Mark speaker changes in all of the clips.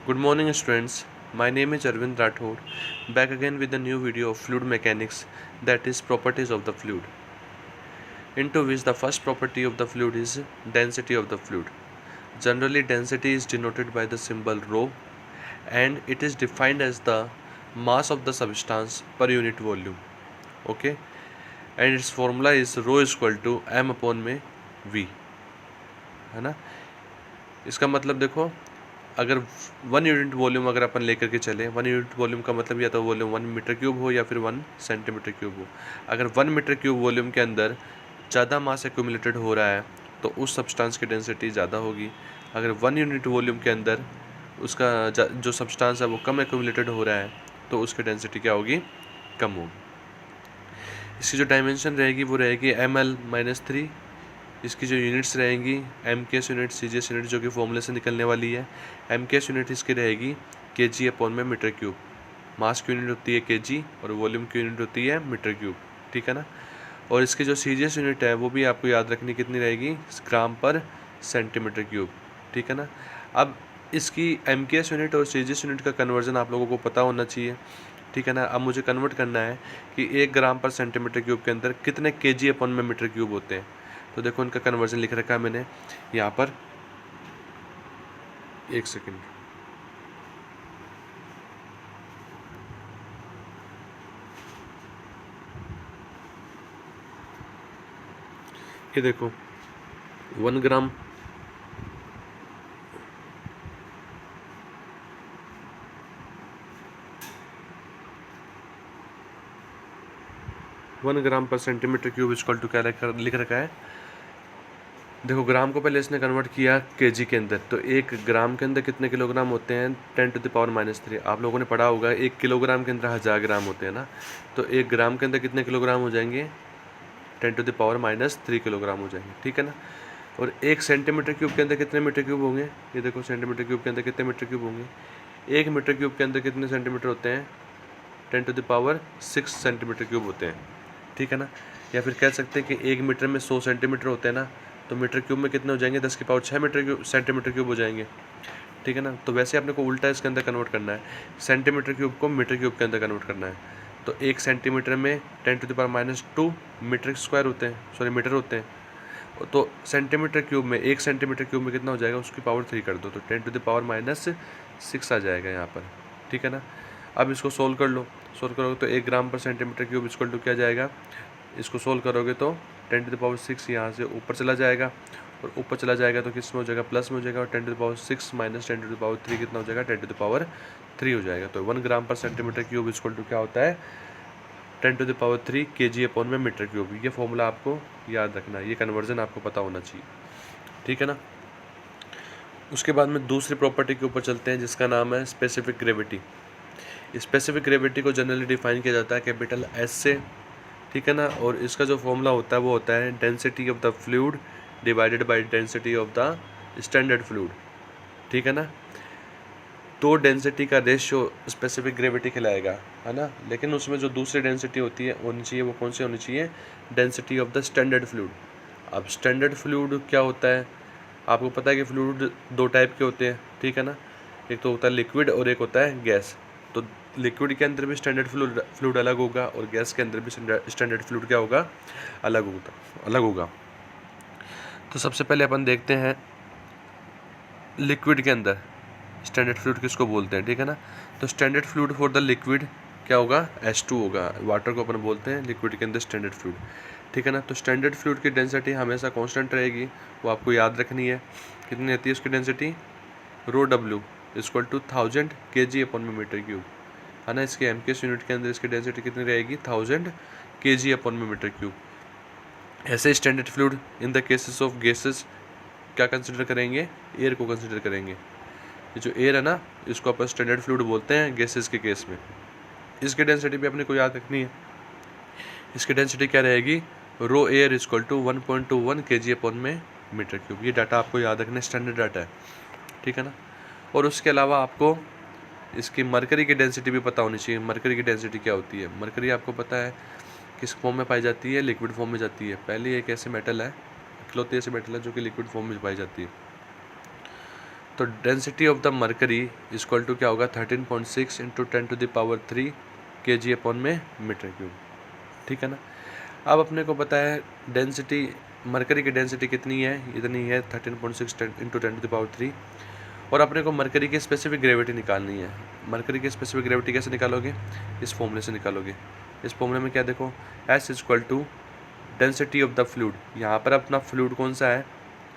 Speaker 1: Good morning, students. My name is Arvind Rathod, back again with a new video of fluid mechanics, that is properties of the fluid, into which the first property of the fluid is density of the fluid. Generally, density is denoted by the symbol rho, and it is defined as the mass of the substance per unit volume. Okay, and its formula is rho is equal to m upon में v, है ना। इसका मतलब देखो, अगर 1 unit volume अगर अपन लेकर के चले, 1 यूनिट वॉल्यूम का मतलब या तो वॉल्यूम 1 मीटर क्यूब हो या फिर 1 सेंटीमीटर क्यूब हो। अगर 1 मीटर क्यूब वॉल्यूम के अंदर ज़्यादा मास एक्यूमुलेटेड हो रहा है तो उस सब्सटेंस की डेंसिटी ज़्यादा होगी। अगर 1 यूनिट वॉल्यूम के अंदर उसका जो सब्सटेंस है वो कम एक्यूमुलेटेड हो रहा है तो उसकी डेंसिटी क्या होगी, कम होगी। इसकी जो डायमेंशन रहेगी वो रहेगी ml-3। इसकी जो यूनिट्स रहेंगी MKS यूनिट, CGS यूनिट, जो कि फॉर्मूले से निकलने वाली है। MKS यूनिट इसकी रहेगी kg अपॉन में मीटर क्यूब। मास की यूनिट होती है kg और वॉल्यूम की यूनिट होती है मीटर क्यूब, ठीक है ना। और इसकी जो CGS यूनिट है वो भी आपको याद रखनी कितनी रहेगी, ग्राम पर सेंटीमीटर क्यूब, ठीक है ना। अब इसकी MKS यूनिट और CGS यूनिट का कन्वर्जन आप लोगों को पता होना चाहिए, ठीक है ना। अब मुझे कन्वर्ट करना है कि 1 ग्राम पर सेंटीमीटर क्यूब के अंदर कितने kg अपॉन में मीटर क्यूब होते हैं। तो देखो इनका कन्वर्जन लिख रखा है मैंने यहाँ पर, एक सेकेंड। ये देखो 1 ग्राम 1 ग्राम पर सेंटीमीटर क्यूब इक्वल टू क्या लिख रखा है। देखो ग्राम को पहले इसने कन्वर्ट किया केजी के अंदर, तो 1 ग्राम के अंदर कितने किलोग्राम होते हैं, 10⁻³ आप लोगों ने पढ़ा होगा। 1 किलोग्राम के अंदर 1000 ग्राम होते हैं ना, तो 1 ग्राम के अंदर कितने किलोग्राम हो जाएंगे, 10⁻³ किलोग्राम हो जाएंगे, ठीक है ना। और 1 सेंटीमीटर क्यूब के अंदर कितने मीटर क्यूब होंगे, ये देखो सेंटीमीटर क्यूब के अंदर कितने मीटर क्यूब होंगे। 1 मीटर क्यूब के अंदर कितने सेंटीमीटर होते हैं, 10⁻6 सेंटीमीटर क्यूब होते हैं, ठीक है ना। या फिर कह सकते हैं कि 1 मीटर में 100 सेंटीमीटर होते हैं ना, तो मीटर क्यूब में कितने हो जाएंगे, 10⁻6 मीटर क्यूब सेंटीमीटर क्यूब हो जाएंगे, ठीक है ना। तो वैसे अपने को उल्टा इसके अंदर कन्वर्ट करना है, सेंटीमीटर क्यूब को मीटर क्यूब के अंदर कन्वर्ट करना है। तो 1 सेंटीमीटर में 10⁻² मीटर स्क्वायर होते हैं, सॉरी मीटर होते हैं। तो सेंटीमीटर क्यूब में 1 सेंटीमीटर क्यूब में कितना हो जाएगा, उसकी पावर 3 कर दो तो 10⁻6 आ जाएगा यहाँ पर, ठीक है ना। अब इसको सोल्व कर लो, सोल्व करोगे तो 1 ग्राम पर सेंटीमीटर क्यूब इक्वल टू क्या जाएगा, इसको सोल्व करोगे तो 10⁻6 यहाँ से ऊपर चला जाएगा, और ऊपर चला जाएगा तो किस में हो जाएगा, प्लस में हो जाएगा। और 10⁻6 माइनस 10⁻3 कितना हो जाएगा, 10⁻3 हो जाएगा। तो 1 ग्राम पर सेंटीमीटर क्यूब इक्वल टू क्या होता है, 10⁻3 kg अपॉन में मीटर क्यूब। ये फॉर्मूला आपको याद रखना है, ये कन्वर्जन आपको पता होना चाहिए, ठीक है ना। उसके बाद में दूसरी प्रॉपर्टी के ऊपर चलते हैं जिसका नाम है स्पेसिफिक ग्रेविटी। स्पेसिफिक ग्रेविटी को जनरली डिफाइन किया जाता है कैपिटल S से, ठीक है ना। और इसका जो फॉर्मूला होता है वो होता है density of the fluid divided by density of the standard fluid, ठीक है ना। तो डेंसिटी का रेशियो स्पेसिफिक ग्रेविटी खिलाएगा, है ना। लेकिन उसमें जो दूसरी डेंसिटी होती है होनी चाहिए, वो कौन सी होनी चाहिए, density of the standard fluid. अब स्टैंडर्ड फ्लूइड क्या होता है, आपको पता है कि फ्लूइड 2 टाइप के होते हैं, ठीक है ना। एक तो होता है लिक्विड और एक होता है गैस। तो लिक्विड के अंदर भी स्टैंडर्ड फ्लूइड अलग होगा और गैस के अंदर भी स्टैंडर्ड फ्लूइड क्या होगा, अलग होगा। तो सबसे पहले अपन देखते हैं लिक्विड के अंदर स्टैंडर्ड फ्लूइड किसको बोलते हैं, ठीक है ना। तो standard fluid for the liquid क्या होगा, H2 होगा। वाटर को अपन बोलते हैं लिक्विड के अंदर स्टैंडर्ड फ्लूइड, ठीक है ना। तो स्टैंडर्ड फ्लूइड की डेंसिटी हमेशा कांस्टेंट रहेगी, वो आपको याद रखनी है। कितनी रहती है उसकी density, ρW equal to 1000 kg upon में मीटर क्यूब, है ना। इसके MKS यूनिट के अंदर इसकी डेंसिटी कितनी रहेगी, 1000 kg अपॉन में मीटर क्यूब। ऐसे standard fluid in the cases of gases क्या कंसिडर करेंगे, एयर को कंसिडर करेंगे। ये जो एयर है ना, इसको अपन स्टैंडर्ड फ्लूइड बोलते हैं गैसेस के केस में। इसकी डेंसिटी भी अपने को याद रखनी है। इसकी डेंसिटी क्या रहेगी, rho air equal to 1.21 kg upon में मीटर क्यूब। ये डाटा आपको याद रखना, स्टैंडर्ड डाटा है, ठीक है ना। और उसके अलावा आपको इसकी मरकरी की डेंसिटी भी पता होनी चाहिए। मरकरी की डेंसिटी क्या होती है, मरकरी आपको पता है किस फॉर्म में पाई जाती है, लिक्विड फॉर्म में जाती है। पहले एक ऐसे मेटल है, इकलौती ऐसे मेटल है जो कि लिक्विड फॉर्म में पाई जाती है। तो density of the mercury equal to क्या होगा 13.6 इंटू 10⁻³ kg में मीटर क्यूब। ठीक है ना। अब अपने को पता है डेंसिटी मरकरी की डेंसिटी कितनी है, इतनी है 13.6 इंटू 10⁻³ और अपने को मरकरी की स्पेसिफिक ग्रेविटी निकालनी है। मरकरी की स्पेसिफिक ग्रेविटी कैसे निकालोगे, इस फॉर्मूले से निकालोगे। इस फॉर्मूले में क्या देखो, S equal to density of the fluid, यहाँ पर अपना फ्लूइड कौन सा है,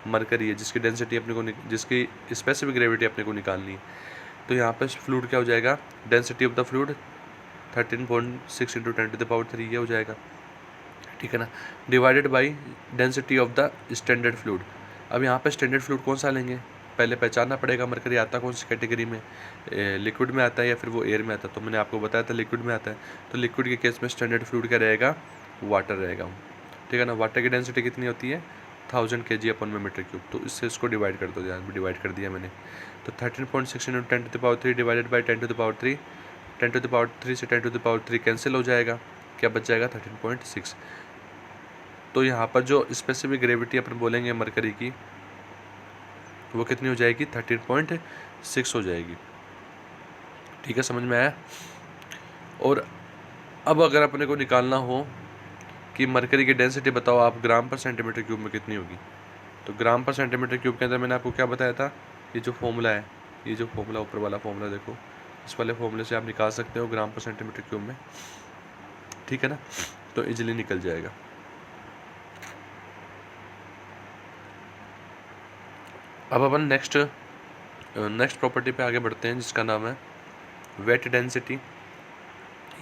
Speaker 1: मरकरी है, जिसकी डेंसिटी अपने को जिसकी स्पेसिफिक ग्रेविटी अपने को निकालनी है। तो यहाँ पर फ्लूइड क्या हो जाएगा, density of the fluid 13.6 into 10⁻³ ये हो जाएगा। ठीक है ना, divided by density of the standard fluid. अब यहाँ पे स्टैंडर्ड फ्लूइड कौन सा लेंगे, पहले पहचानना पड़ेगा मरकरी आता कौन सी कैटेगरी में, लिक्विड में आता है या फिर वो एयर में आता है। तो मैंने आपको बताया था लिक्विड में आता है, तो लिक्विड के केस में स्टैंडर्ड फ्लूइड क्या रहेगा, वाटर रहेगा। ठीक है ना, वाटर की डेंसिटी कितनी होती है 1000 kg/m³। तो इससे इसको डिवाइड कर दो, यहाँ डिवाइड कर दिया मैंने। तो 13.6 इंटू 10⁻³ डिवाइडेड बाई 10⁻³ 10⁻³ से 10⁻³ कैंसिल हो जाएगा, क्या बच जाएगा 13.6। तो यहाँ पर जो स्पेसिफिक ग्रेविटी अपन बोलेंगे मरकरी की वो कितनी हो जाएगी 13.6 हो जाएगी। ठीक है, समझ में आया। और अब अगर अपने को निकालना हो कि मरकरी की डेंसिटी बताओ आप ग्राम पर सेंटीमीटर क्यूब में कितनी होगी, तो ग्राम पर सेंटीमीटर क्यूब के अंदर मैंने आपको क्या बताया था, ये जो फॉर्मूला है, ये जो फॉर्मूला ऊपर वाला फॉर्मूला देखो, इस वाले फॉर्मूले से आप निकाल सकते हो ग्राम पर सेंटीमीटर क्यूब में। ठीक है ना, तो इजीली निकल जाएगा। अब अपन नेक्स्ट प्रॉपर्टी पे आगे बढ़ते हैं, जिसका नाम है वेट डेंसिटी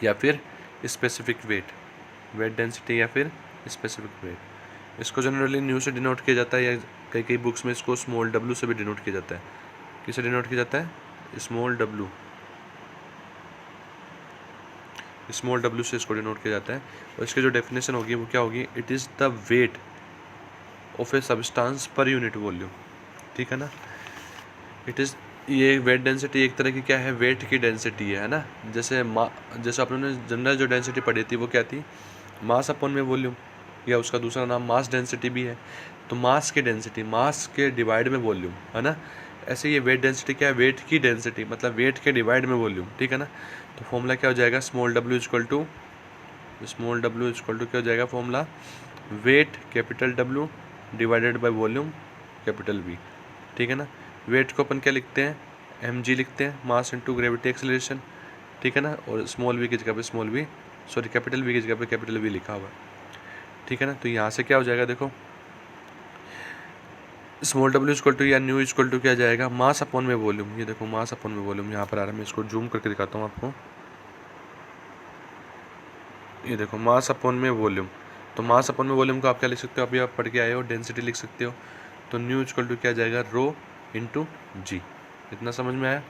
Speaker 1: या फिर स्पेसिफिक वेट। वेट डेंसिटी या फिर स्पेसिफिक वेट, इसको जनरली न्यू से डिनोट किया जाता है या कई बुक्स में इसको स्मॉल w से भी डिनोट किया जाता है। किसे डिनोट किया जाता है, स्मॉल w से इसको डिनोट किया जाता है। और इसकी जो डेफिनेशन होगी वो क्या होगी, it is the weight of a substance per unit volume. ठीक है ना, इट इज़, ये वेट डेंसिटी एक तरह की क्या है, वेट की डेंसिटी है ना। जैसे अपन ने जनरल जो डेंसिटी पढ़ी थी वो क्या थी, मास अपॉन में वॉल्यूम, या उसका दूसरा नाम मास डेंसिटी भी है। तो मास की डेंसिटी, मास के डिवाइड में वॉल्यूम, है ना। ऐसे ये वेट डेंसिटी क्या है, वेट की डेंसिटी मतलब वेट के डिवाइड में वॉल्यूम। ठीक है ना, तो फॉर्मूला क्या हो जाएगा, स्मॉल w इक्वल टू क्या हो जाएगा formula, weight capital W divided by volume capital V। ठीक है ना, वेट को अपन क्या लिखते हैं, mg लिखते हैं, मास इंटू ग्रेविटी एक्सेलरेशन। ठीक है ना, और स्मॉल v की जगह पे कैपिटल V की जगह पे कैपिटल V लिखा हुआ है। ठीक है ना, तो यहाँ से क्या हो जाएगा देखो, स्मॉल w इक्वल टू या न्यू इक्वल टू क्या जाएगा, मास अपॉन में वॉल्यूम। ये देखो मास अपॉन में वॉल्यूम यहाँ पर आ रहा है, मैं इसको जूम करके दिखाता हूँ आपको। ये देखो मास अपॉन में वॉल्यूम, तो मास अपॉन में वॉल्यूम को आप क्या लिख सकते हो, अभी आप पढ़ के आए हो, डेंसिटी लिख सकते हो। तो न्यू इक्वल टू क्या जाएगा, रो इंटू जी। इतना समझ में आया।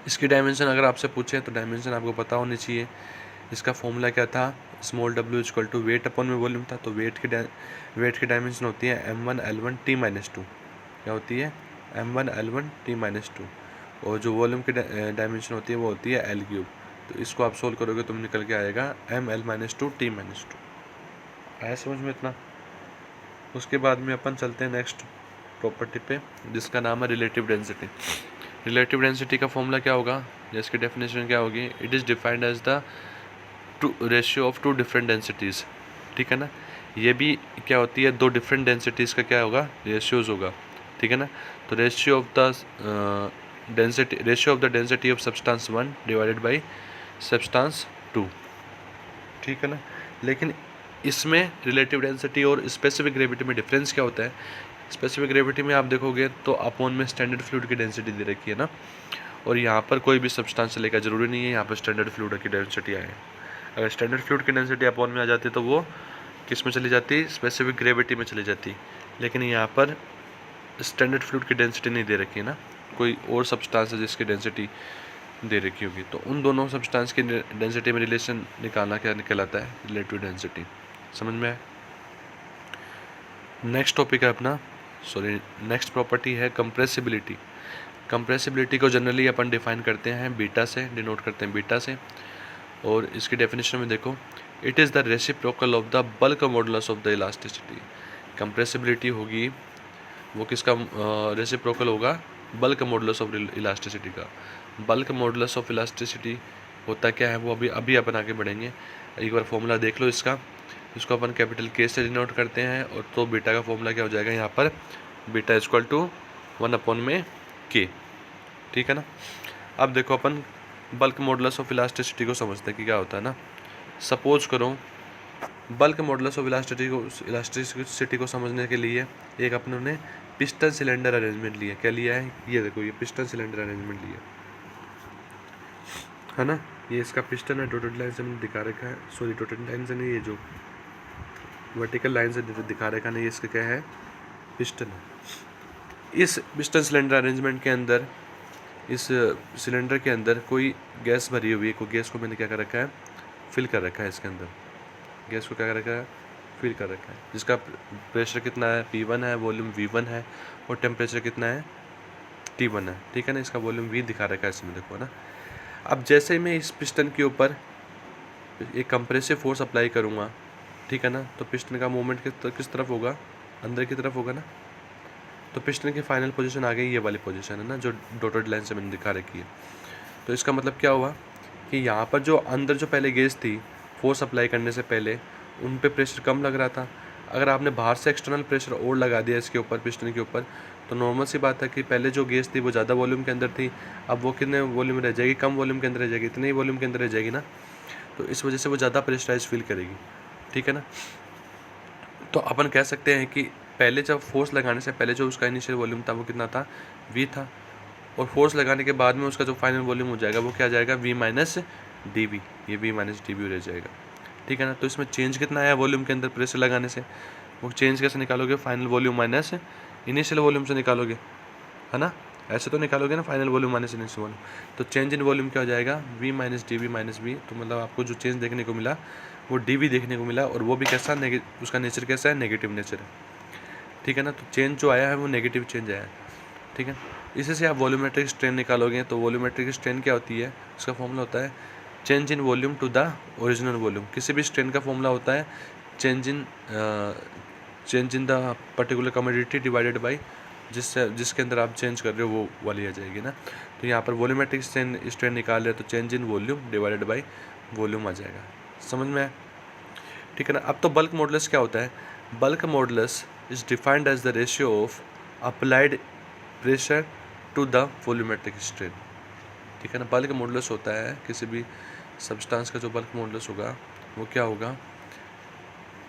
Speaker 1: इसकी डायमेंशन अगर आपसे पूछे तो डायमेंशन आपको पता होनी चाहिए। इसका फॉर्मूला क्या था, small w equal to weight upon में वॉल्यूम था। तो वेट की डायमेंशन होती है m1L1T-2, क्या होती है m1L1T-2, और जो वॉल्यूम की डायमेंशन होती है वो होती है L3। तो इसको आप सोल्व करोगे तो निकल के आएगा ml-2T-2। आया समझ में इतना। उसके बाद में अपन चलते हैं नेक्स्ट प्रॉपर्टी पे, जिसका नाम है रिलेटिव डेंसिटी। रिलेटिव डेंसिटी का फॉर्मूला क्या होगा, जिसकी डेफिनेशन क्या होगी, it is defined as the ratio of two different densities. ठीक है ना, ये भी क्या होती है, दो डिफरेंट डेंसिटीज़ का क्या होगा, रेशियोज होगा। ठीक है ना, तो ratio of the density of substance 1 divided by substance 2। ठीक है ना, लेकिन इसमें रिलेटिव डेंसिटी और स्पेसिफिक ग्रेविटी में डिफरेंस क्या होता है। स्पेसिफिक ग्रेविटी में आप देखोगे तो अपॉन में स्टैंडर्ड फ्लूइड की डेंसिटी दे रखी है ना, और यहाँ पर कोई भी सब्सटेंस लेकर जरूरी नहीं है यहाँ पर स्टैंडर्ड फ्लूइड की डेंसिटी आए। अगर स्टैंडर्ड फ्लूइड की डेंसिटी अपॉन में आ जाती है तो वो किस में चली जाती, स्पेसिफिक ग्रेविटी में चली जाती। लेकिन यहाँ पर स्टैंडर्ड फ्लूइड की डेंसिटी नहीं दे रखी है ना, कोई और सब्सटेंस है जिसकी डेंसिटी दे रखी होगी। तो उन दोनों सब्सटेंस की डेंसिटी में रिलेशन निकालना क्या निकलाता है, रिलेटिव डेंसिटी। समझ में आए। नेक्स्ट टॉपिक है अपना, नेक्स्ट प्रॉपर्टी है कंप्रेसिबिलिटी। कंप्रेसिबिलिटी को जनरली अपन डिफाइन करते हैं बीटा से, डिनोट करते हैं बीटा से। और इसकी डेफिनेशन में देखो, it is the reciprocal of the bulk modulus of the elasticity. Compressibility होगी वो किसका रेसिप्रोकल होगा, बल्क मॉडुलस ऑफ इलास्टिसिटी का। बल्क मॉडुलस ऑफ इलास्टिसिटी होता क्या है वो अभी अपन आगे बढ़ेंगे। एक बार फॉर्मूला देख लो इसका अपन कैपिटल के से डिनोट करते हैं, और तो बीटा का फॉर्मूला क्या हो जाएगा यहाँ पर, बीटा इक्वल टू 1/k, ठीक है ना। अब देखो अपन बल्क मॉडुलस ऑफ इलास्टिसिटी को समझते हैं कि क्या होता है ना। सपोज करो बल्क मॉडुलस ऑफ इलास्टिसिटी को समझने के लिए एक अपनों ने पिस्टन सिलेंडर अरेंजमेंट लिया। क्या लिया है, ये देखो, ये पिस्टन सिलेंडर अरेंजमेंट लिया है ना। ये इसका पिस्टन है, डॉटेड लाइन से मैंने दिखा रखा है, सॉरी डॉटेड लाइन से नहीं, ये जो वर्टिकल लाइन से दिखा रखा नहीं, इसका क्या है, पिस्टन है। इस पिस्टन सिलेंडर अरेंजमेंट के अंदर, इस सिलेंडर के अंदर कोई गैस भरी हुई है, कोई गैस को मैंने क्या कर रखा है, फिल कर रखा है। इसके अंदर गैस को क्या कर रखा है, फिल कर रखा है, जिसका प्रेशर कितना है, P1 है, वॉल्यूम V1 है, और टेम्परेचर कितना है, T1 है, ठीक है ना। इसका वॉल्यूम V दिखा रखा है इसमें, देखो ना। अब जैसे ही मैं इस पिस्टन के ऊपर एक कंप्रेसिव फोर्स अप्लाई करूँगा, ठीक है ना, तो पिस्टन का मूवमेंट किस तरफ होगा, अंदर की तरफ होगा ना। तो पिस्टन की फाइनल पोजीशन आ गई, ये वाली पोजीशन है ना, जो डॉटेड लाइन से मैंने दिखा रखी है। तो इसका मतलब क्या हुआ कि यहाँ पर जो अंदर जो पहले गैस थी, फोर्स अप्लाई करने से पहले उन पे प्रेशर कम लग रहा था। अगर आपने बाहर से एक्सटर्नल प्रेशर और लगा दिया इसके ऊपर, पिस्टन के ऊपर, तो नॉर्मल सी बात है कि पहले जो गैस थी वो ज़्यादा वॉल्यूम के अंदर थी, अब वो कितने वॉल्यूम में रह जाएगी, कम वॉल्यूम के अंदर रह जाएगी, इतने ही वॉल्यूम के अंदर रह जाएगी ना। तो इस वजह से वो ज़्यादा प्रेशराइज फील करेगी, ठीक है ना। तो अपन कह सकते हैं कि पहले जब फोर्स लगाने से पहले जो उसका इनिशियल वॉल्यूम था वो कितना था, V था, और फोर्स लगाने के बाद में उसका जो फाइनल वॉल्यूम हो जाएगा वो क्या जाएगा, V माइनस dV, ये V माइनस dV रह जाएगा, ठीक है ना। तो इसमें चेंज कितना आया वॉल्यूम के अंदर प्रेशर लगाने से, वो चेंज कैसे निकालोगे, final volume minus initial volume से निकालोगे, है ना। ऐसे तो निकालोगे ना, final volume minus initial volume. तो चेंज इन वॉल्यूम क्या हो जाएगा, V minus dV minus V। तो मतलब आपको जो चेंज देखने को मिला वो dV देखने को मिला, और वो भी कैसा, उसका नेचर कैसा है, नेगेटिव नेचर है, ठीक है ना। तो चेंज जो आया है वो नेगेटिव चेंज आया है, ठीक है। इसी से आप वॉल्यूमेट्रिक स्ट्रेन निकालोगे, तो वॉल्यूमेट्रिक स्ट्रेन क्या होती है, उसका फॉर्मूला होता है change in volume to the original volume. किसी भी स्ट्रेन का फॉर्मूला होता है change in the particular commodity divided by जिसके अंदर आप चेंज कर रहे हो वो वाली आ जाएगी ना। तो यहाँ पर वॉल्यूमेट्रिक स्ट्रेन निकाल रहे हो तो change in volume divided by volume आ जाएगा, समझ में आया, ठीक है ना। अब तो बल्क मॉडुलस क्या होता है, bulk modulus is defined as the ratio of applied pressure to the volumetric strain, ठीक है ना। बल्क मॉडुलस होता है किसी भी सब्सटेंस का, जो बल्क मॉडुलस होगा वो क्या होगा,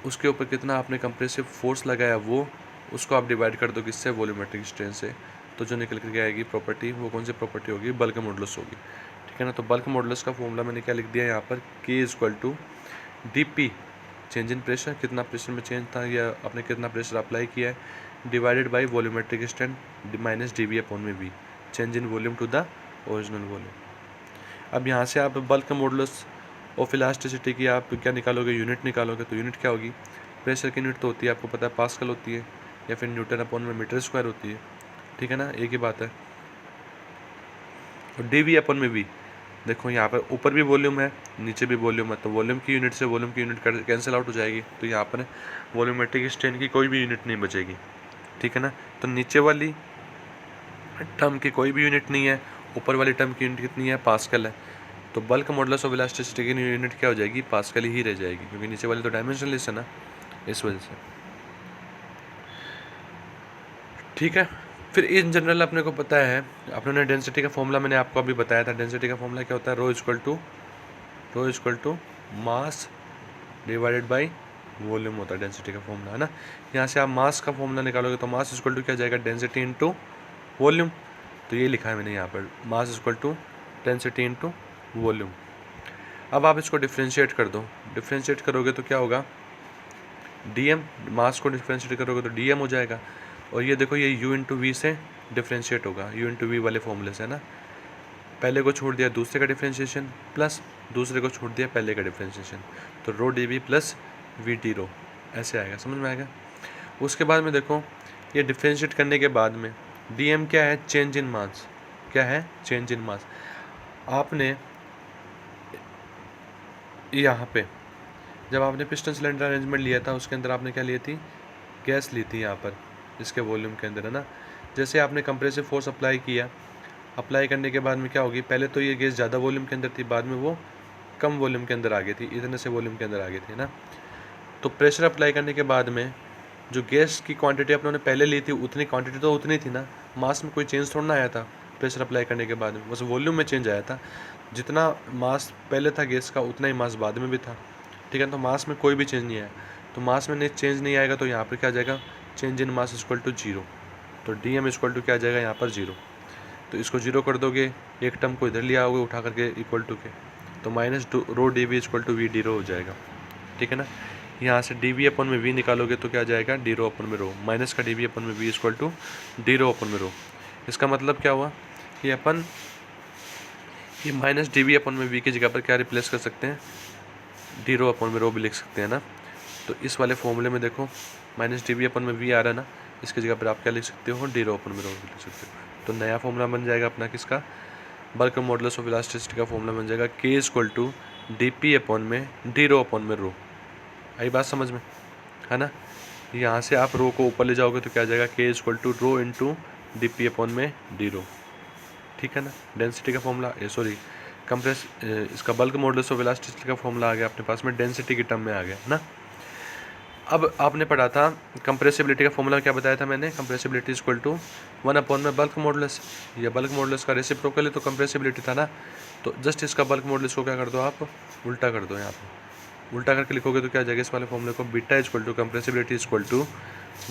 Speaker 1: उसके ऊपर कितना आपने कंप्रेसिव फोर्स लगाया वो, उसको आप डिवाइड कर दो किससे, वॉल्यूमेट्रिक स्ट्रेन से, तो जो निकल कर आएगी प्रॉपर्टी, वो कौन सी प्रॉपर्टी होगी, बल्क मॉडुलस होगी, ठीक है ना। तो बल्क मॉडुलस का फॉर्मूला मैंने क्या लिख दिया यहाँ पर, K equal to dP, change in pressure, कितना प्रेशर में चेंज था या आपने कितना प्रेशर अप्लाई किया है, divided by volumetric strain minus dV upon में V, change in volume to the original volume. अब यहाँ से आप बल्क मॉडुलस ऑफ इलास्टिसिटी की आप क्या निकालोगे, यूनिट निकालोगे। तो यूनिट क्या होगी, प्रेशर की यूनिट तो होती है, आपको पता है पास्कल होती है, या फिर न्यूटन अपॉन में मीटर स्क्वायर होती है, ठीक है ना, एक ही बात है। और dV अपॉन में V, देखो यहाँ पर ऊपर भी वॉल्यूम है, नीचे भी वॉल्यूम है, तो वॉल्यूम की यूनिट से वॉल्यूम की यूनिट कैंसिल आउट हो जाएगी, तो यहाँ पर वॉल्यूमेट्रिक स्ट्रेन की कोई भी यूनिट नहीं बचेगी, ठीक है ना। तो नीचे वाली टर्म की कोई भी यूनिट नहीं है, ऊपर वाली टर्म की यूनिट कितनी है, पास्कल है। तो बल्क मॉडुलस ऑफ इलास्टिसिटी की यूनिट क्या हो जाएगी, पास्कल ही रह जाएगी, क्योंकि नीचे वाली तो डायमेंशनलेस है ना, इस वजह से, ठीक है। फिर इन जनरल अपने को पता है, अपने डेंसिटी का फॉर्मूला मैंने आपको अभी बताया था। डेंसिटी का फॉर्मूला क्या होता है, rho equal to mass divided by volume होता है डेंसिटी का फॉर्मूला, है ना। यहाँ से आप मास का फॉर्मूला निकालोगे तो मास इक्वल टू क्या जाएगा, डेंसिटी इंटू वॉल्यूम। तो ये लिखा है मैंने यहाँ पर, mass equal to density into volume. अब आप इसको डिफ्रेंशिएट कर दो, डिफ्रेंशिएट करोगे तो क्या होगा, dm, मास को डिफ्रेंशिएट करोगे तो dm हो जाएगा। और ये देखो, ये u इंटू वी से डिफ्रेंशिएट होगा, u इंटू वी वाले फॉर्मूले से, है ना। पहले को छोड़ दिया दूसरे का डिफ्रेंशिएशन, प्लस दूसरे को छोड़ दिया पहले का डिफ्रेंशिएशन, तो रो dv प्लस वी टी रो, ऐसे आएगा, समझ में आएगा। उसके बाद में देखो, ये डिफ्रेंशिएट करने के बाद में dm क्या है, चेंज इन मास, क्या है, चेंज इन मास। आपने यहाँ पे जब आपने पिस्टन सिलेंडर अरेंजमेंट लिया था, उसके अंदर आपने क्या ली थी, गैस ली थी यहाँ पर, इसके वॉल्यूम के अंदर, है ना। जैसे आपने कंप्रेसिव फोर्स अप्लाई किया, अप्लाई करने के बाद में क्या होगी, पहले तो ये गैस ज़्यादा वॉल्यूम के अंदर थी, बाद में वो कम वॉल्यूम के अंदर आ गई थी, इतने से वॉल्यूम के अंदर आ गई थी ना। तो प्रेशर अप्लाई करने के बाद में जो गैस की क्वांटिटी अपने पहले ली थी उतनी क्वांटिटी तो उतनी थी ना, मास में कोई चेंज थोड़ा ना आया था प्रेशर अप्लाई करने के बाद में, बस वॉल्यूम में चेंज आया था। जितना मास पहले था गैस का उतना ही मास बाद में भी था, ठीक है। तो मास में कोई भी चेंज नहीं आया, तो मास में चेंज नहीं आएगा तो यहाँ पर क्या आ जाएगा, change in mass equal to zero. तो डी एम इक्वल टू क्या आ जाएगा यहाँ पर जीरो। तो इसको जीरो कर दोगे, एक टर्म को इधर लिया होगे उठा करके इक्वल टू के, तो minus rho D V equal to V D rho हो जाएगा, ठीक है ना। यहाँ से डी वी अपन में वी निकालोगे तो क्या आ जाएगा, डी रो अपन में रो, माइनस का डी वी अपन में वी इक्वल टू डी रो अपन में रो। इसका मतलब क्या हुआ कि अपन ये माइनस डी वी अपन में वी की जगह पर क्या रिप्लेस कर सकते हैं, डी रो अपन में रो भी लिख सकते हैं ना। तो इस वाले फॉर्मूले में देखो माइनस डी वी अपन में वी आ रहा है ना, इसकी जगह पर आप क्या लिख सकते हो, डी रो अपन में रो भी लिख सकते हो। तो नया फॉर्मूला बन जाएगा अपना किसका, बल्क मॉडुलस ऑफ इलास्टिसिटी का फॉर्मूला बन जाएगा K equal to D P अपन में डी रो अपन में रो। आई बात समझ में, है ना। यहाँ से आप रो को ऊपर ले जाओगे तो क्या आ जाएगा, K equal to rho into D P अपन में डी रो, ठीक है ना। डेंसिटी का फॉर्मूला सॉरी कंप्रेस इसका बल्क मॉडुलस ऑफ इलास्टिसिटी का फॉर्मूला आ गया अपने पास में, डेंसिटी की टर्म में आ गया ना। अब आपने पढ़ा था कंप्रेसिबिलिटी का फॉर्मूला, क्या बताया था मैंने, कंप्रेसिबिलिटी इक्वल टू 1 अपॉन में बल्क मॉडुलस, ये बल्क मॉडुलस का रेसिप्रोकल है तो कंप्रेसिबिलिटी था ना। तो जस्ट इसका बल्क मॉडुलस को क्या कर दो आप, उल्टा कर दो, यहाँ पर उल्टा करके लिखोगे तो क्या आ जाएगा, इस वाले फॉर्मूले को beta equal to compressibility equal to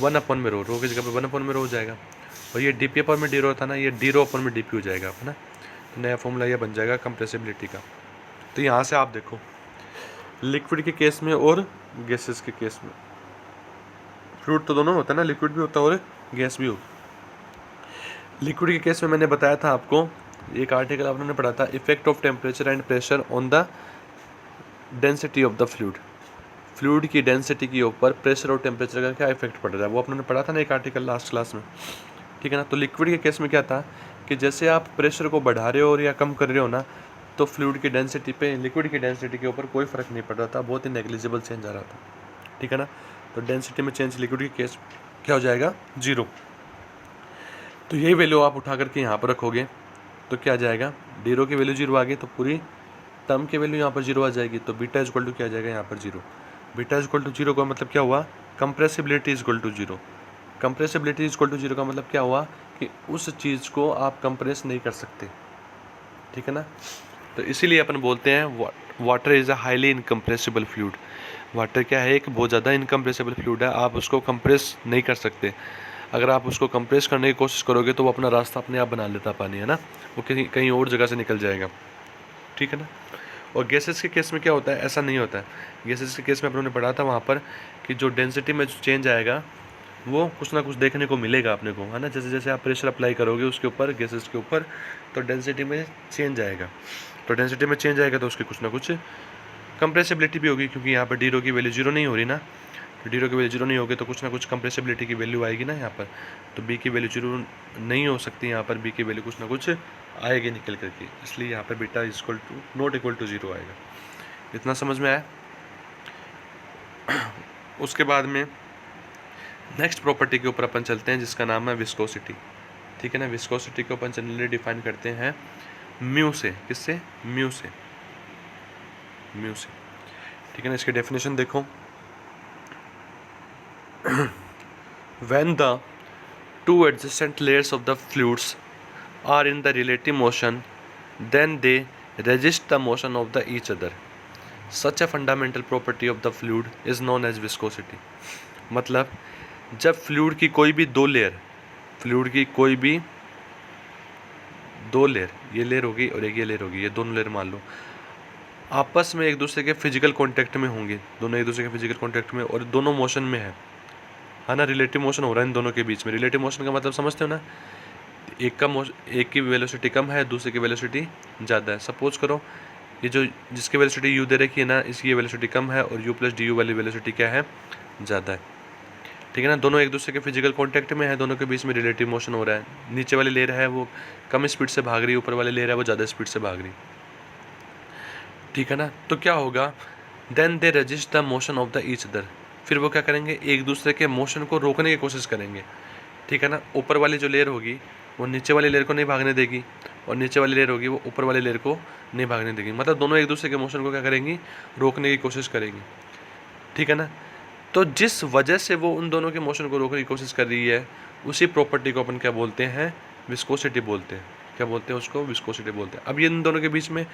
Speaker 1: 1 upon में रो की जगह पर 1 अपॉन में रो हो जाएगा, और ये डी पी अपॉन में डी रो था ना, ये डी रो अपॉन में डी पी हो जाएगा, है ना। तो नया फॉर्मूला ये बन जाएगा कंप्रेसिबिलिटी का। तो यहाँ से आप देखो लिक्विड के केस में और गैसेस के केस में, फ्लूइड तो दोनों होता है ना, लिक्विड भी होता है और गैस भी होता। लिक्विड के केस में मैंने बताया था आपको, एक आर्टिकल आपने पढ़ा था, effect of temperature and pressure on the density of the fluid. Fluid की डेंसिटी के ऊपर प्रेशर और टेम्परेचर का क्या इफेक्ट पड़ रहा है, वो आपने पढ़ा था ना एक आर्टिकल लास्ट क्लास में, ठीक है ना। तो लिक्विड के केस में क्या था कि जैसे आप प्रेशर को बढ़ा रहे हो या कम कर रहे हो ना, तो फ्लूइड की डेंसिटी पे लिक्विड की डेंसिटी के ऊपर कोई फर्क नहीं पड़ रहा था, बहुत ही नेग्लिजिबल चेंज आ रहा था, ठीक है ना। तो डेंसिटी में चेंज लिक्विड के केस क्या हो जाएगा, जीरो। तो यही वैल्यू आप उठा करके यहाँ पर रखोगे तो क्या आ जाएगा, डी रो की वैल्यू जीरो आ गई तो पूरी टर्म की वैल्यू यहाँ पर जीरो आ जाएगी। तो बीटा इक्वल टू क्या आ जाएगा यहाँ पर zero. Beta equal to zero का मतलब क्या हुआ, compressibility equal to zero. Compressibility equal to zero का मतलब क्या हुआ कि उस चीज़ को आप कंप्रेस नहीं कर सकते, ठीक है ना। तो इसीलिए अपन बोलते हैं water is a highly incompressible fluid. Water क्या है, एक बहुत ज़्यादा इनकम्प्रेसिबल फ्लूइड है, आप उसको कंप्रेस नहीं कर सकते। अगर आप उसको कंप्रेस करने की कोशिश करोगे तो वो अपना रास्ता अपने आप बना लेता पानी, है ना, वो कहीं कहीं और जगह से निकल जाएगा, ठीक है ना। और गैसेस के केस में क्या होता है, ऐसा नहीं होता है। गैसेस के केस में अपनों ने पढ़ा था वहाँ पर कि जो डेंसिटी में जो चेंज आएगा वो कुछ ना कुछ देखने को मिलेगा अपने को, है ना। जैसे जैसे आप प्रेशर अप्लाई करोगे उसके ऊपर, गैसेस के ऊपर, तो डेंसिटी में चेंज आएगा। तो डेंसिटी में चेंज आएगा तो उसकी कुछ ना कुछ कंप्रेसिबिलिटी भी होगी, क्योंकि यहाँ पर डी रो की वैल्यू जीरो नहीं हो रही ना। तो डी रो की वैल्यू जीरो नहीं होगी तो कुछ ना कुछ कंप्रेसिबिलिटी की वैल्यू आएगी ना यहाँ पर। तो बी की वैल्यू जीरो नहीं हो सकती, यहाँ पर बी की वैल्यू कुछ ना कुछ आएगी निकल करके, इसलिए यहाँ पर beta equal to not equal to zero आएगा। इतना समझ में आया। उसके बाद में नेक्स्ट प्रॉपर्टी के ऊपर अपन चलते हैं जिसका नाम है विस्कोसिटी, ठीक है ना। विस्कोसिटी को अपन जनरली डिफाइन करते हैं म्यू से, किससे, म्यू से, म्यू से, ठीक है ना। इसकी डेफिनेशन देखो, when the two adjacent layers of the fluids are in the relative motion, then they resist the motion of the each other. Such a fundamental property of the fluid is known as viscosity. मतलब जब fluid की कोई भी दो layer, fluid की कोई भी दो लेयर, ये लेयर होगी और एक ये लेयर होगी, ये दोनों लेयर मान लो आपस में एक दूसरे के फिजिकल कांटेक्ट में होंगे, दोनों एक दूसरे के फिजिकल कांटेक्ट में, और दोनों मोशन में है ना। रिलेटिव मोशन हो रहा है इन दोनों के बीच में। रिलेटिव मोशन का मतलब समझते हो ना, एक की वेलोसिटी कम है, दूसरे की वेलोसिटी ज़्यादा है। सपोज करो ये जो जिसकी वेलोसिटी यू दे रखी है ना, इसकी वेलोसिटी कम है और यू प्लस डी यू वाली वेलोसिटी क्या है, ज़्यादा है, ठीक है ना। दोनों एक दूसरे के फिजिकल कांटेक्ट में है, दोनों के बीच में रिलेटिव मोशन हो रहा है। नीचे वाली लेयर है वो कम स्पीड से भाग रही है, ऊपर वाली लेयर है वो ज़्यादा स्पीड से भाग रही, ठीक है ना। तो क्या होगा, then they resist the motion of the each other. फिर वो क्या करेंगे, एक दूसरे के मोशन को रोकने की कोशिश करेंगे। ठीक है ना। ऊपर वाली जो लेयर होगी वो नीचे वाली लेयर को नहीं भागने देगी, और नीचे वाली लेयर होगी वो ऊपर वाली लेयर को नहीं भागने देगी, मतलब दोनों एक दूसरे के मोशन को क्या करेंगी, रोकने की कोशिश करेंगी। ठीक है ना। तो जिस वजह से वो उन दोनों के मोशन को रोकने की कोशिश कर रही है, उसी प्रॉपर्टी को अपन क्या बोलते हैं, विस्कोसिटी बोलते हैं। क्या बोलते हैं उसको, विस्कोसिटी बोलते हैं। अब ये इन दोनों के बीच में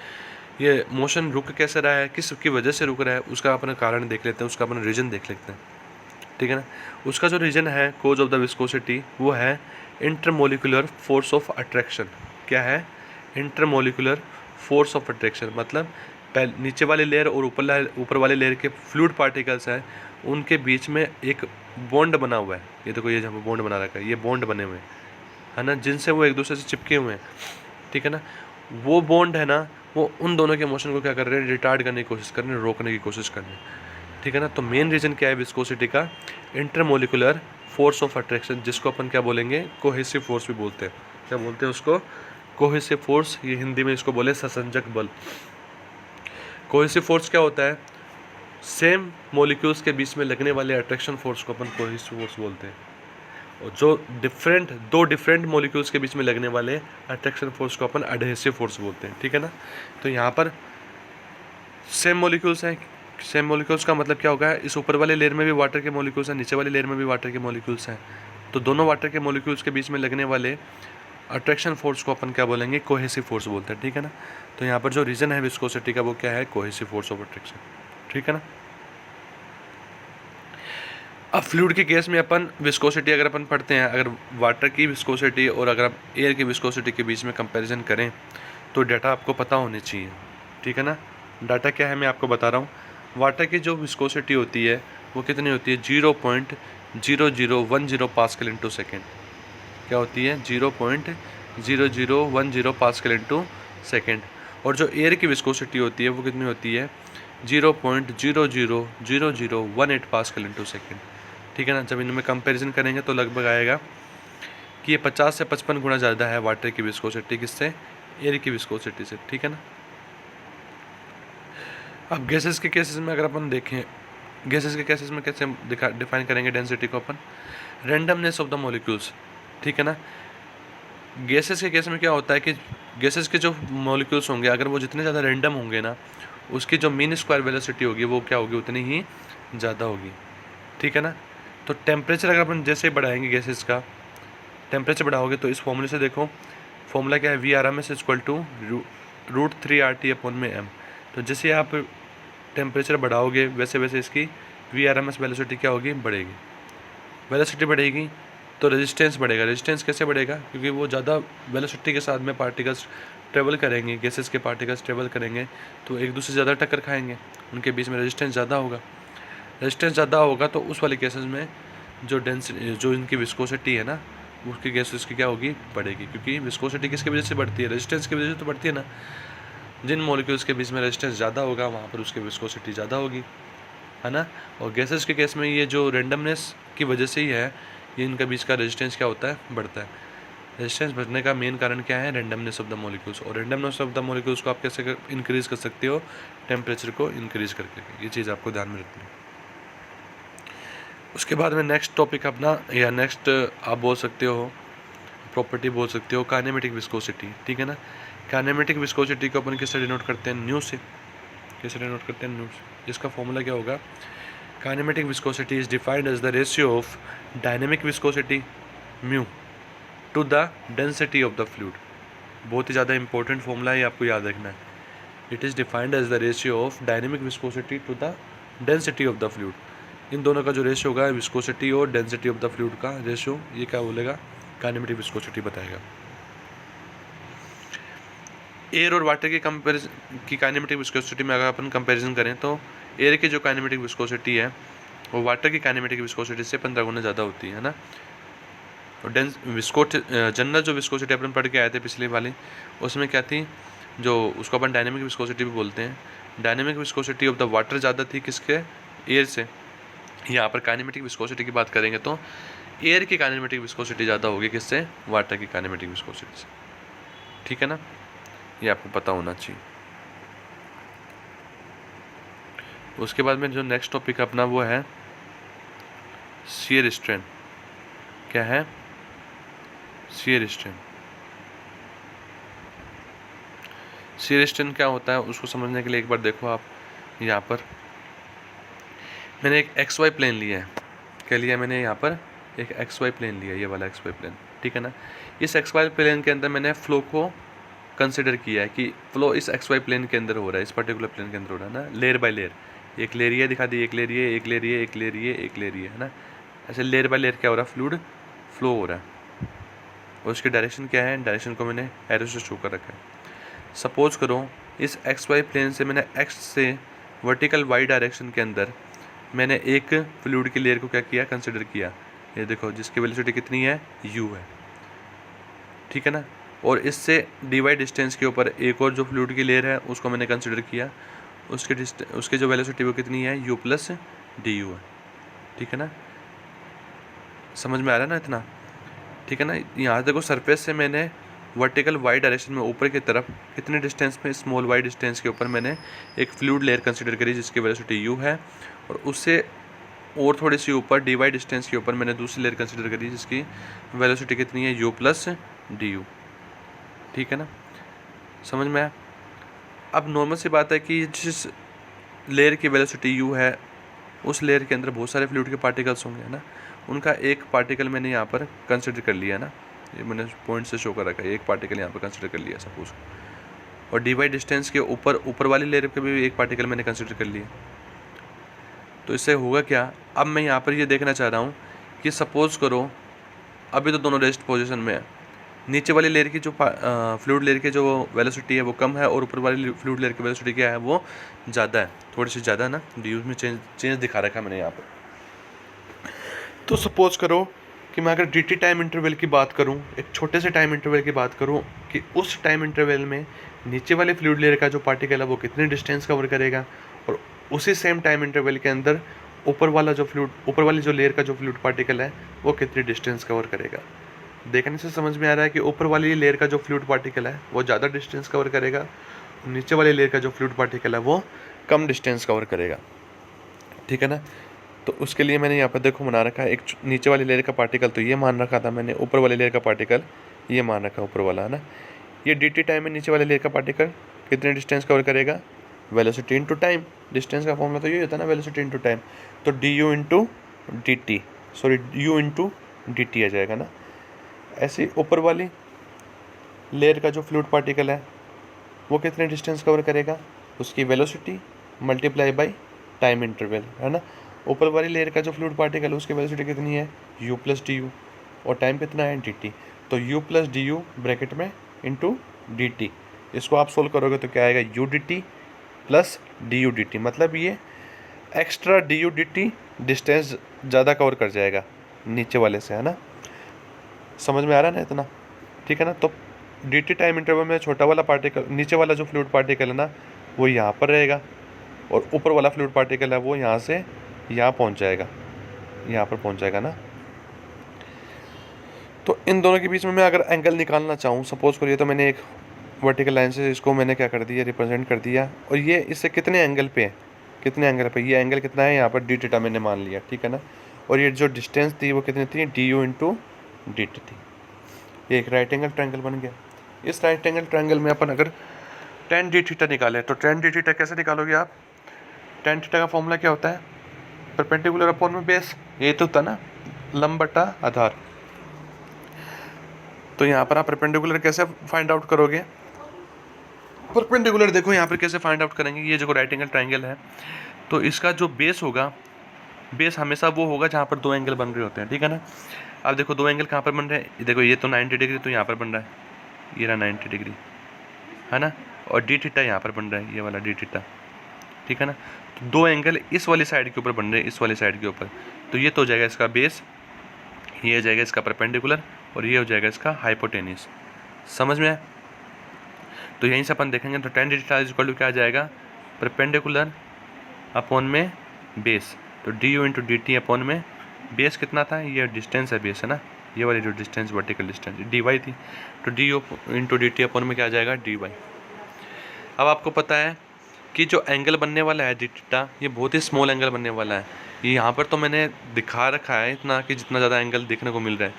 Speaker 1: ये मोशन रुक कैसे रहा है, किसकी वजह से रुक रहा है, उसका अपन कारण देख लेते हैं, उसका अपन रीजन देख लेते हैं। ठीक है ना। उसका जो रीजन है कोज ऑफ द विस्कोसिटी वो है इंटरमोलिकुलर फोर्स ऑफ अट्रैक्शन। क्या है, इंटरमोलिकुलर फोर्स ऑफ अट्रैक्शन, मतलब नीचे वाली लेयर और ऊपर वाले लेयर के फ्लूइड पार्टिकल्स हैं, उनके बीच में एक बॉन्ड बना हुआ है। ये देखो, ये जहाँ बॉन्ड बना रखा है, ये बॉन्ड बने हुए हैं, है ना, जिनसे वो एक दूसरे से चिपके हुए हैं। ठीक है ना। वो बॉन्ड है ना, वो उन दोनों के मोशन को क्या कर रहे हैं, रिटार्ड करने की कोशिश कर रहे हैं, रोकने की कोशिश कर रहे हैं। ठीक है ना। तो मेन रीजन क्या है विस्कोसिटी का, इंटरमोलिकुलर फोर्स ऑफ अट्रैक्शन, जिसको अपन क्या बोलेंगे, कोहेसिव फोर्स भी बोलते हैं। क्या बोलते हैं उसको, कोहेसिव फोर्स। ये हिंदी में इसको बोले ससंजक बल। कोहेसिव फोर्स क्या होता है, सेम मॉलिक्यूल्स के बीच में लगने वाले अट्रैक्शन फोर्स को अपन कोहेसिव फोर्स बोलते हैं। और जो दो डिफरेंट मॉलिक्यूल्स के बीच में लगने वाले अट्रैक्शन फोर्स को अपन एडहेसिव फोर्स बोलते हैं। ठीक है ना। तो यहाँ पर सेम मॉलिक्यूल्स हैं, सेम मॉलिक्यूल्स का मतलब क्या होगा, इस ऊपर वाले लेयर में भी वाटर के मॉलिक्यूल्स हैं, नीचे वाले लेयर में भी वाटर के मॉलिक्यूल्स हैं। तो दोनों वाटर के मॉलिक्यूल्स के बीच में लगने वाले अट्रैक्शन फोर्स को अपन क्या बोलेंगे, कोहेसिव फोर्स बोलते हैं। ठीक है ना। तो यहाँ पर जो रीजन है विस्कोसिटी का वो क्या है, कोहेसिव फोर्स ऑफ अट्रैक्शन। ठीक है ना। अब फ्लूइड के केस में अपन विस्कोसिटी अगर अपन पढ़ते हैं, अगर वाटर की विस्कोसिटी और अगर आप एयर की विस्कोसिटी के बीच में कंपैरिजन करें तो डाटा आपको पता होनी चाहिए। ठीक है ना। डाटा क्या है मैं आपको बता रहा हूँ। वाटर की जो विस्कोसिटी होती है वो कितनी होती है, 0.0010 पास्कल इंटू सेकेंड। क्या होती है, 0.0010 पास्कल इंटू सेकेंड। और जो एयर की विस्कोसिटी होती है वो कितनी होती है, 0.000018 पास्कल इंटू सेकेंड। ठीक है ना। जब इनमें कंपैरिजन करेंगे तो लगभग आएगा कि ये 50 से 55 गुना ज़्यादा है वाटर की विस्कोसिटी किससे, एयर की विस्कोसिटी से। ठीक है ना। अब गैसेस के केसेस में अगर अपन देखें, गैसेस के केसेस में कैसे डिफाइन करेंगे डेंसिटी को अपन, रैंडमनेस ऑफ द मॉलिक्यूल्स। ठीक है ना। गैसेस के केस में क्या होता है कि गैसेस के जो मॉलिक्यूल्स होंगे अगर वो जितने ज़्यादा रैंडम होंगे ना, उसकी जो मीन स्क्वायर वेलोसिटी होगी वो क्या होगी, उतनी ही ज़्यादा होगी। ठीक है ना। तो टेम्परेचर अगर अपन जैसे ही बढ़ाएंगे गैसेस का टेम्परेचर बढ़ाओगे तो इस फॉर्मूले से देखो, फॉर्मूला क्या है, VRMS इक्वल टू √3RT/m। तो जैसे आप टेम्परेचर बढ़ाओगे वैसे वैसे इसकी VRMS वेलोसिटी क्या होगी, बढ़ेगी। वेलोसिटी बढ़ेगी तो रेजिस्टेंस बढ़ेगा। रेजिस्टेंस कैसे बढ़ेगा, क्योंकि वो ज़्यादा वेलोसिटी के साथ में पार्टिकल्स ट्रेवल करेंगे, गैसेस के पार्टिकल्स ट्रेवल करेंगे तो एक दूसरे से ज़्यादा टक्कर खाएंगे, उनके बीच में रेजिस्टेंस ज़्यादा होगा। रेजिस्टेंस ज़्यादा होगा तो उस वाले केसेस में जो इनकी विस्कोसिटी है ना, उसकी गैसेस की क्या होगी, बढ़ेगी। क्योंकि विस्कोसिटी किसकी वजह से बढ़ती है, रेजिस्टेंस की वजह से तो बढ़ती है ना। जिन मॉलिक्यूल्स के बीच में रेजिस्टेंस ज़्यादा होगा वहाँ पर उसकी विस्कोसिटी ज़्यादा होगी, है ना। और गैसेस के केस में ये जो रैंडमनेस की वजह से ही है, ये इनका बीच का रेजिस्टेंस क्या होता है, बढ़ता है। रेजिस्टेंस बढ़ने का मेन कारण क्या है, रैंडमनेस ऑफ द मॉलिक्यूल्स। और रैंडमनेस ऑफ द मॉलिक्यूल्स को आप कैसे इंक्रीज कर सकते हो, टेम्परेचर को इंक्रीज करके। ये चीज़ आपको ध्यान में रखनी है। उसके बाद में नेक्स्ट टॉपिक अपना, या नेक्स्ट आप बोल सकते हो प्रॉपर्टी बोल सकते हो, काइनेमेटिक विस्कोसिटी। ठीक है ना। काइनेमेटिक विस्कोसिटी को अपन किससे डिनोट करते हैं, न्यू से। किससे डिनोट करते हैं, न्यू से। इसका फॉर्मूला क्या होगा, kinematic viscosity is defined as the ratio of dynamic viscosity mu to the density of the fluid. बहुत ही ज़्यादा इंपॉर्टेंट फॉर्मूला है, आपको याद रखना है। It is defined as the ratio of dynamic viscosity to the density of the fluid. इन दोनों का जो रेशियो होगा, विस्कोसिटी और डेंसिटी ऑफ द फ्लूइड का रेशियो, ये क्या बोलेगा, काइनेमेटिक विस्कोसिटी बताएगा। एयर और वाटर की काइनेमेटिक विस्कोसिटी में अगर अपन कंपैरिजन करें तो एयर की जो काइनेमेटिक विस्कोसिटी है वो वाटर की काइनेमेटिक विस्कोसिटी से 15 गुना ज़्यादा होती है ना। और जनरल जो विस्कोसिटी अपन पढ़ के आए थे पिछली वाली, उसमें क्या थी, जो उसको अपन डायनेमिक विस्कोसिटी भी बोलते हैं। Dynamic viscosity of the water ज़्यादा थी किसके, एयर से। यहाँ पर काइनेमेटिक विस्कोसिटी की बात करेंगे तो एयर की काइनेमेटिक विस्कोसिटी ज़्यादा होगी किससे, वाटर की काइनेमेटिक विस्कोसिटी से। ठीक है ना। ये आपको पता होना चाहिए। उसके बाद में जो नेक्स्ट टॉपिक अपना वो है शियर स्ट्रेन। क्या है, शियर स्ट्रेन। शियर स्ट्रेन क्या होता है उसको समझने के लिए एक बार देखो आप, यहाँ पर मैंने एक एक्स वाई प्लेन लिया है। क्या लिया मैंने यहाँ पर? एक एक्स वाई प्लेन लिया, ये वाला एक्स वाई प्लेन, ठीक है ना। इस एक्स वाई प्लेन के अंदर मैंने फ्लो को कंसिडर किया है कि फ्लो इस एक्स वाई प्लेन के अंदर हो रहा है, इस पर्टिकुलर प्लेन के अंदर हो रहा है ना, लेयर बाय लेयर। एक लेयर ये दिखा दी, एक लेयर ये, एक लेयर ये, एक लेयर ये, एक लेयर ये, है ना। ऐसे लेयर बाय लेयर क्या हो रहा है? फ्लूइड फ्लो हो रहा है। और उसकी डायरेक्शन क्या है? डायरेक्शन को मैंने एरो से शो कर रखा है। सपोज करो इस एक्स वाई प्लेन से मैंने एक्स से वर्टिकल वाई डायरेक्शन के अंदर मैंने एक फ्लूइड की लेयर को क्या किया? कंसिडर किया। ये देखो जिसकी वेलोसिटी कितनी है? u है, ठीक है ना। और इससे dy डिस्टेंस के ऊपर एक और जो फ्लूइड की लेयर है उसको मैंने कंसिडर किया, उसकी जो वेलोसिटी वो कितनी है? u प्लस डी है, ठीक है ना। समझ में आ रहा है ना इतना? ठीक है ना। यहाँ देखो सरफेस से मैंने वर्टिकल वाई डायरेक्शन में ऊपर की तरफ कितने डिस्टेंस में? स्मॉल वाई डिस्टेंस के ऊपर मैंने एक फ्लूइड लेयर कंसिडर करी जिसकी वेलोसिटी u है, और उससे और थोड़ी सी ऊपर dy डिस्टेंस के ऊपर मैंने दूसरी लेयर कंसिडर करी जिसकी वेलोसिटी कितनी है? u प्लस डी, ठीक है ना। समझ में आया? अब नॉर्मल सी बात है कि जिस लेयर की वेलोसिटी u है उस लेयर के अंदर बहुत सारे फ्लूइड के पार्टिकल्स होंगे, है ना। उनका एक पार्टिकल मैंने यहाँ पर कंसिडर कर लिया ना, ये मैंने पॉइंट से शो कर रखा है, एक पार्टिकल यहाँ पर कंसिडर कर लिया सपोज। और dy डिस्टेंस के ऊपर वाली लेयर पे भी एक पार्टिकल मैंने कंसिडर कर लिया। तो इससे होगा क्या? अब मैं यहाँ पर ये देखना चाह रहा हूँ कि सपोज करो अभी तो दोनों रेस्ट पोजीशन में है, नीचे वाली लेयर की जो फ्लूइड लेयर की जो वेलोसिटी है वो कम है और ऊपर वाली फ्लूइड लेयर की वेलोसिटी क्या है? वो ज़्यादा है, थोड़ी सी ज़्यादा है ना। डी में चेंज दिखा रखा है मैंने यहाँ पर। तो सपोज करो कि मैं अगर डी टी टाइम इंटरवल की बात करूँ, एक छोटे से टाइम इंटरवल की बात करूँ, कि उस टाइम इंटरवल में नीचे वाले फ्लूइड लेयर का जो पार्टिकल है वो कितने डिस्टेंस कवर करेगा, और उसी सेम टाइम इंटरवल के अंदर ऊपर वाली जो लेयर का जो फ्लूइड पार्टिकल है वो कितनी डिस्टेंस कवर करेगा। देखने से समझ में आ रहा है कि ऊपर वाली लेयर का जो फ्लूइड पार्टिकल है वो ज़्यादा डिस्टेंस कवर करेगा, और नीचे वाली लेयर का जो फ्लूइड पार्टिकल है वो कम डिस्टेंस कवर करेगा, ठीक है ना। तो उसके लिए मैंने यहाँ पर देखो बना रखा है, एक नीचे वाली लेयर का पार्टिकल तो ये मान रखा था मैंने, ऊपर वाली लेयर का पार्टिकल ये मान रखा ऊपर वाला, है ना। ये डी टी टाइम में नीचे वाले लेयर का पार्टिकल कितने डिस्टेंस कवर करेगा? Velocity into time. डिस्टेंस का फॉर्मूला तो ये होता है ना, वेलोसिटी इंटू टाइम। तो D U into D T, sorry U into D T आ जाएगा ना। ऐसे ऊपर वाली लेयर का जो फ्लूइड पार्टिकल है वो कितने डिस्टेंस कवर करेगा? उसकी velocity multiply by time interval, है ना। ऊपर वाली लेयर का जो फ्लूइड पार्टिकल है उसकी वेलोसिटी कितनी है? u प्लस डी यू, और टाइम कितना है? D T. तो u plus D you bracket में इंटू डी टी, इसको आप सोल्व करोगे तो क्या आएगा? u D T plus D U D T, मतलब ये extra D U D T distance ज़्यादा कवर कर जाएगा नीचे वाले से, है ना। समझ में आ रहा है ना इतना? ठीक है ना। तो डी टी टाइम इंटरवल में छोटा वाला पार्टिकल, नीचे वाला जो फ्लूइड पार्टिकल है ना वो यहाँ पर रहेगा, और ऊपर वाला फ्लूइड पार्टिकल है वो यहाँ से यहाँ पहुँच जाएगा, यहाँ पर पहुँच जाएगा ना। तो इन दोनों के बीच में मैं अगर एंगल निकालना चाहूँ, सपोज करिए, तो मैंने एक वर्टिकल लाइन से इसको मैंने क्या कर दिया? रिप्रेजेंट कर दिया। और ये इससे कितने एंगल पे है? कितने एंगल पे? ये एंगल कितना है? यहाँ पर डी थीटा मैंने मान लिया, ठीक है ना। और ये जो डिस्टेंस थी वो कितनी थी? D U into D T थी। ये एक राइट एंगल ट्रायंगल बन गया। इस राइट एंगल ट्रायंगल में अपन अगर टेन डी थीटा निकाले तो टेन डी थीटा कैसे निकालोगे आप? टेन थीटा का फॉर्मूला क्या होता है? परपेंडिकुलर अपॉन में बेस, ये तो होता ना, लंब बटा आधार। तो यहाँ पर आप परपेंडिकुलर कैसे फाइंड आउट करोगे? परपेंडिकुलर देखो यहाँ पर कैसे फाइंड आउट करेंगे। ये जो राइट एंगल ट्रायंगल है तो इसका जो बेस होगा, बेस हमेशा वो होगा जहाँ पर दो एंगल बन रहे होते हैं, ठीक है ना। अब देखो दो एंगल कहाँ पर बन रहे हैं? देखो ये तो 90 डिग्री तो यहाँ पर बन रहा है, ये रहा 90 डिग्री, है ना। और डी थीटा यहाँ पर बन रहा है, ये वाला डी थीटा, ठीक है ना। तो दो एंगल इस वाली साइड के ऊपर बन रहे हैं, इस वाली साइड के ऊपर। तो ये तो हो जाएगा इसका बेस, ये हो जाएगा इसका परपेंडिकुलर, और ये हो जाएगा इसका हाइपोटेन्यूस। समझ में? तो यहीं से अपन देखेंगे तो tan D theta is equal to क्या आ जाएगा? परपेंडिकुलर अपॉन में बेस। तो D U into D T upon में बेस कितना था? ये डिस्टेंस है, बेस है ना, ये वाली जो distance vertical distance D Y थी। तो D U into D T upon में क्या आ जाएगा? D Y. अब आपको पता है कि जो एंगल बनने वाला है डी थीटा, ये बहुत ही स्मॉल एंगल बनने वाला है। ये यहाँ पर तो मैंने दिखा रखा है इतना कि जितना ज़्यादा एंगल देखने को मिल रहा है,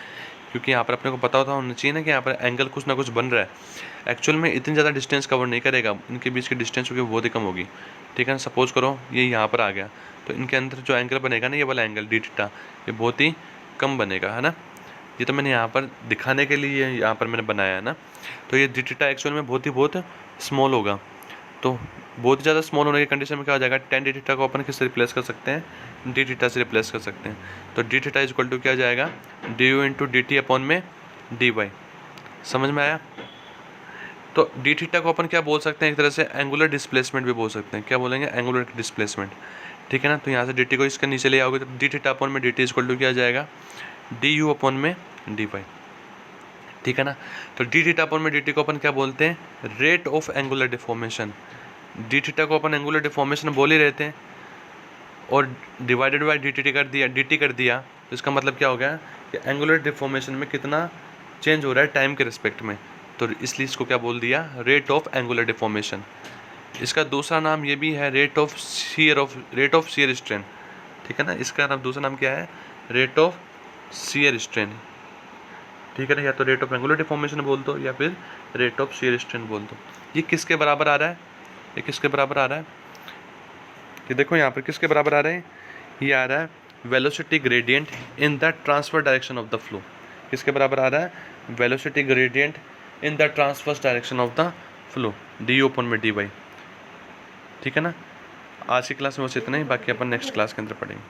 Speaker 1: क्योंकि यहाँ पर अपने को पता होना चाहिए ना कि यहाँ पर एंगल कुछ ना कुछ बन रहा है। एक्चुअल में इतनी ज़्यादा डिस्टेंस कवर नहीं करेगा, इनके बीच की डिस्टेंस क्योंकि बहुत ही कम होगी, ठीक है ना। सपोज करो ये यहाँ पर आ गया, तो इनके अंदर जो एंगल बनेगा ना, ये वाला एंगल डी थीटा, ये बहुत ही कम बनेगा, है ना। ये तो मैंने यहाँ पर दिखाने के लिए यहाँ पर मैंने बनाया है ना। तो ये डी थीटा एक्चुअल में बहुत स्मॉल होगा। तो बहुत ही ज़्यादा स्मॉल होने की कंडीशन में क्या हो जाएगा, टेन डी थीटा को अपन किससे रिप्लेस कर सकते हैं, डी थीटा से रिप्लेस कर सकते हैं। तो D theta is equal to क्या जाएगा, D U into D T upon में डी वाई। समझ में आया। तो डी थीटा को अपन क्या बोल सकते हैं, एक तरह से एंगुलर डिस्प्लेसमेंट भी बोल सकते हैं। क्या बोलेंगे, एंगुलर डिस्प्लेसमेंट, ठीक है ना। तो यहाँ से डी टी को इसके नीचे ले आओगे तो डी थीटा अपॉन में D T is equal to क्या जाएगा, डी यू अपॉन में डी वाई, ठीक है ना। तो डी थीटा अपॉन में डी टी को अपन क्या बोलते हैं, rate of angular deformation. D theta को अपन एंगुलर डिफॉर्मेशन बोल ही रहते हैं, और डिवाइडेड बाई डी टी कर दिया, डी टी कर दिया, तो इसका मतलब क्या हो गया कि एंगुलर डिफॉर्मेशन में कितना चेंज हो रहा है टाइम के रिस्पेक्ट में। तो इसलिए इसको क्या बोल दिया, रेट ऑफ एंगुलर डिफॉर्मेशन। इसका दूसरा नाम ये भी है रेट ऑफ शियर स्ट्रेन, ठीक है ना। इसका नाम दूसरा नाम क्या है, रेट ऑफ शियर स्ट्रेन, ठीक है ना। या तो रेट ऑफ एंगुलर डिफॉर्मेशन बोल दो या फिर रेट ऑफ शियर स्ट्रेन बोल दो। ये किसके बराबर आ रहा है, ये किसके बराबर आ रहा है, ये देखो यहाँ पर किसके बराबर आ रहे हैं, ये आ रहा है velocity gradient in the transfer direction of the flow. किसके बराबर आ रहा है, velocity gradient in the transfer direction of the flow, D U upon में डी वाई, ठीक है ना। आज की क्लास में बस इतना ही, बाकी अपन नेक्स्ट क्लास के अंदर पढ़ेंगे।